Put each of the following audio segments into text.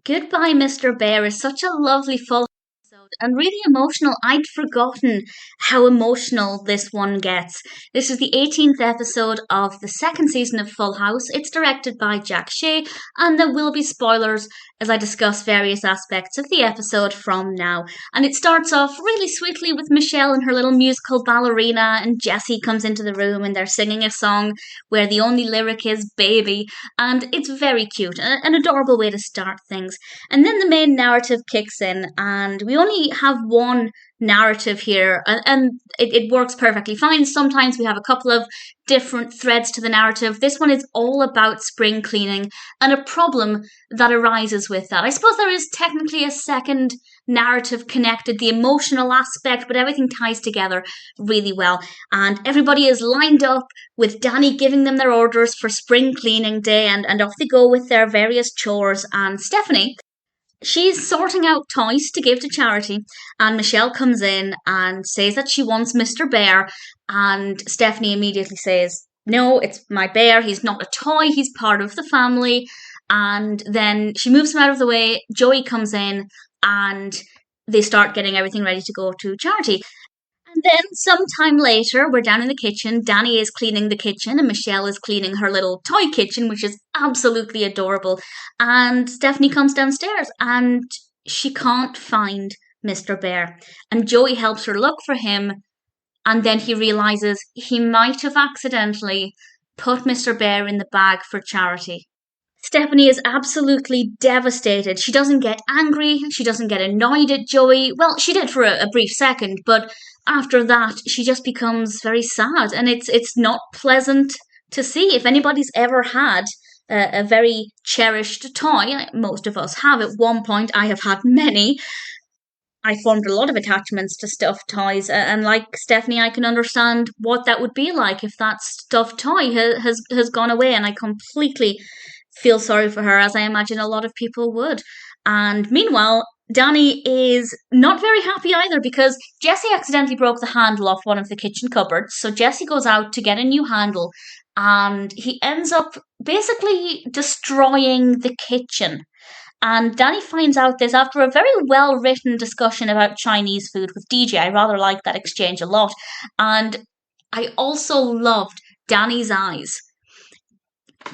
Goodbye, Mr. Bear is such a lovely full episode and really emotional. I'd forgotten how emotional this one gets. This is the 18th episode of the second season of Full House. It's directed by Jack Shea, and there will be spoilers as I discuss various aspects of the episode from now. And it starts off really sweetly with Michelle and her little musical ballerina, and Jessie comes into the room and they're singing a song where the only lyric is baby, and it's very cute, an adorable way to start things. And then the main narrative kicks in, and we only have one narrative here, and it works perfectly fine. Sometimes we have a couple of different threads to the narrative. This one is all about spring cleaning and a problem that arises with that. I suppose there is technically a second narrative connected, the emotional aspect, but everything ties together really well. And everybody is lined up with Danny giving them their orders for spring cleaning day, and off they go with their various chores. And Stephanie, she's sorting out toys to give to charity, and Michelle comes in and says that she wants Mr. Bear, and Stephanie immediately says, "No, it's my bear. He's not a toy. He's part of the family." And then she moves him out of the way. Joey comes in, and they start getting everything ready to go to charity. And then sometime later, we're down in the kitchen. Danny is cleaning the kitchen and Michelle is cleaning her little toy kitchen, which is absolutely adorable. And Stephanie comes downstairs and she can't find Mr. Bear. And Joey helps her look for him. And then he realizes he might have accidentally put Mr. Bear in the bag for charity. Stephanie is absolutely devastated. She doesn't get angry. She doesn't get annoyed at Joey. Well, she did for a brief second, but after that, she just becomes very sad. And it's not pleasant to see. If anybody's ever had a very cherished toy, most of us have at one point. I have had many. I formed a lot of attachments to stuffed toys, and like Stephanie, I can understand what that would be like if that stuffed toy has gone away, and I completely feel sorry for her, as I imagine a lot of people would. And meanwhile, Danny is not very happy either because Jessie accidentally broke the handle off one of the kitchen cupboards. So Jessie goes out to get a new handle and he ends up basically destroying the kitchen. And Danny finds out this after a very well written discussion about Chinese food with DJ. I rather like that exchange a lot. And I also loved Danny's eyes.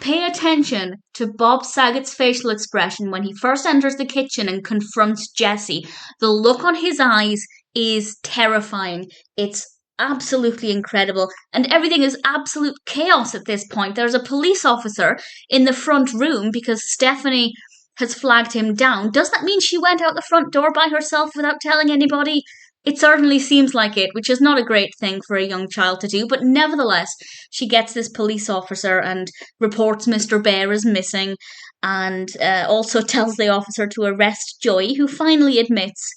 Pay attention to Bob Saget's facial expression when he first enters the kitchen and confronts Jessie. The look on his eyes is terrifying. It's absolutely incredible. And everything is absolute chaos at this point. There's a police officer in the front room because Stephanie has flagged him down. Does that mean she went out the front door by herself without telling anybody? It certainly seems like it, which is not a great thing for a young child to do, but nevertheless, she gets this police officer and reports Mr. Bear is missing, and also tells the officer to arrest Joey, who finally admits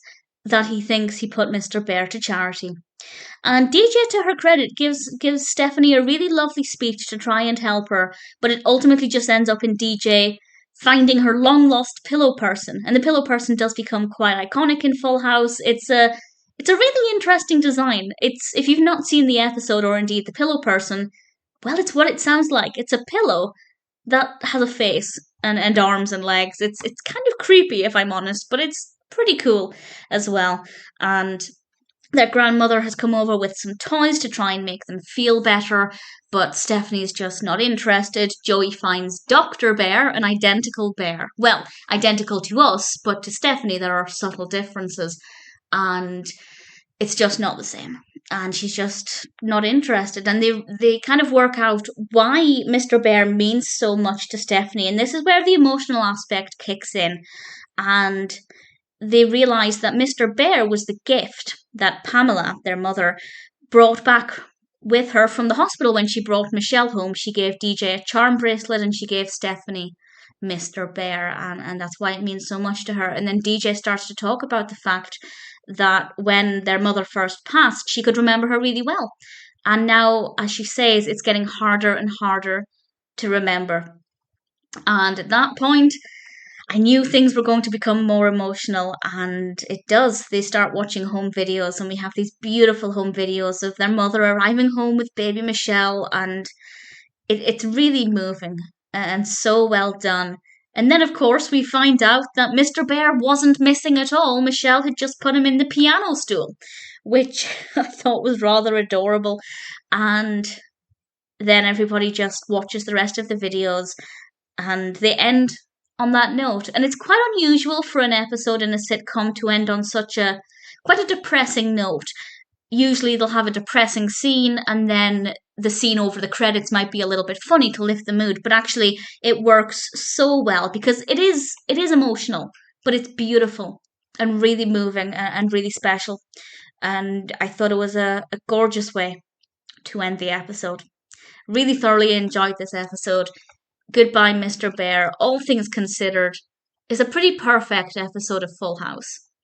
that he thinks he put Mr. Bear to charity. And DJ, to her credit, gives Stephanie a really lovely speech to try and help her, but it ultimately just ends up in DJ finding her long-lost pillow person, and the pillow person does become quite iconic in Full House. It's a really interesting design. It's, if you've not seen the episode or indeed the pillow person, well, it's what it sounds like. It's a pillow that has a face and arms and legs. It's kind of creepy, if I'm honest, but it's pretty cool as well. And their grandmother has come over with some toys to try and make them feel better, but Stephanie's just not interested. Joey finds Dr. Bear, an identical bear. Well, identical to us, but to Stephanie there are subtle differences. And it's just not the same. And she's just not interested. And they kind of work out why Mr. Bear means so much to Stephanie. And this is where the emotional aspect kicks in. And they realise that Mr. Bear was the gift that Pamela, their mother, brought back with her from the hospital when she brought Michelle home. She gave DJ a charm bracelet and she gave Stephanie Mr. Bear, and that's why it means so much to her. And then DJ starts to talk about the fact that when their mother first passed, she could remember her really well. And now, as she says, it's getting harder and harder to remember. And at that point, I knew things were going to become more emotional, and it does. They start watching home videos, and we have these beautiful home videos of their mother arriving home with baby Michelle, and it's really moving and so well done. And then, of course, we find out that Mr. Bear wasn't missing at all. Michelle had just put him in the piano stool, which I thought was rather adorable. And then everybody just watches the rest of the videos and they end on that note. And it's quite unusual for an episode in a sitcom to end on such a quite a depressing note. Usually they'll have a depressing scene and then the scene over the credits might be a little bit funny to lift the mood, but actually it works so well because it is emotional, but it's beautiful and really moving and really special. And I thought it was a gorgeous way to end the episode. Really thoroughly enjoyed this episode. Goodbye, Mr. Bear. All things considered, is a pretty perfect episode of Full House.